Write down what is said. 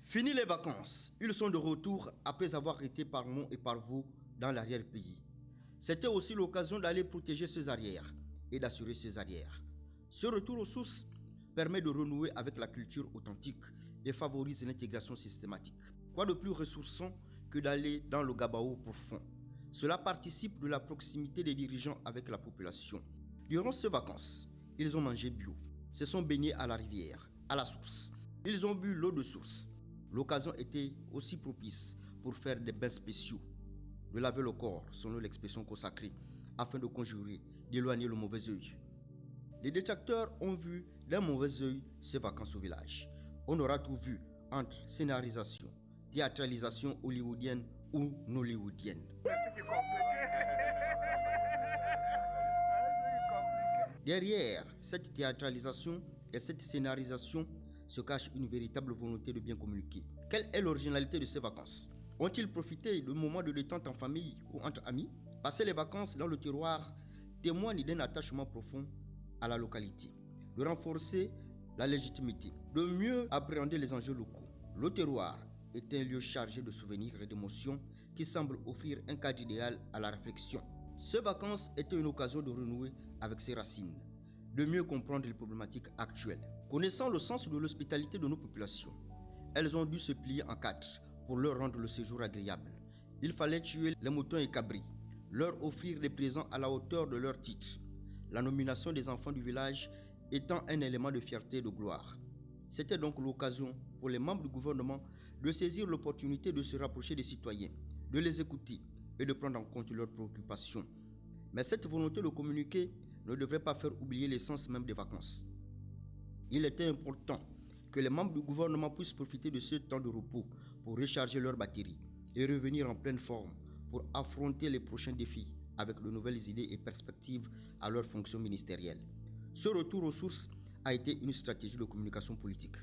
Fini les vacances, ils sont de retour après avoir été par Mont et par Vaux dans l'arrière-pays. C'était aussi l'occasion d'aller protéger ses arrières et d'assurer ses arrières. Ce retour aux sources permet de renouer avec la culture authentique et favorise l'intégration systématique. Quoi de plus ressourçant que d'aller dans le Gabao profond? Cela participe de la proximité des dirigeants avec la population. Durant ces vacances, ils ont mangé bio, se sont baignés à la rivière, à la source. Ils ont bu l'eau de source. L'occasion était aussi propice pour faire des bains spéciaux, de laver le corps, selon l'expression consacrée, afin de conjurer, d'éloigner le mauvais œil. Les détracteurs ont vu d'un mauvais œil ces vacances au village. On aura tout vu entre scénarisation, théâtralisation hollywoodienne ou nollywoodienne. Derrière cette théâtralisation et cette scénarisation se cache une véritable volonté de bien communiquer. Quelle est l'originalité de ces vacances? Ont-ils profité de moments de détente en famille ou entre amis? Passer les vacances dans le terroir témoigne d'un attachement profond à la localité, de renforcer la légitimité, de mieux appréhender les enjeux locaux. Le terroir est un lieu chargé de souvenirs et d'émotions qui semble offrir un cadre idéal à la réflexion. Ces vacances étaient une occasion de renouer avec ses racines, de mieux comprendre les problématiques actuelles. Connaissant le sens de l'hospitalité de nos populations, elles ont dû se plier en quatre pour leur rendre le séjour agréable. Il fallait tuer les moutons et cabris, leur offrir des présents à la hauteur de leur titre. La nomination des enfants du village étant un élément de fierté et de gloire. C'était donc l'occasion pour les membres du gouvernement de saisir l'opportunité de se rapprocher des citoyens, de les écouter et de prendre en compte leurs préoccupations. Mais cette volonté de communiquer ne devrait pas faire oublier l'essence même des vacances. Il était important que les membres du gouvernement puissent profiter de ce temps de repos pour recharger leurs batteries et revenir en pleine forme pour affronter les prochains défis avec de nouvelles idées et perspectives à leur fonction ministérielle. Ce retour aux sources a été une stratégie de communication politique.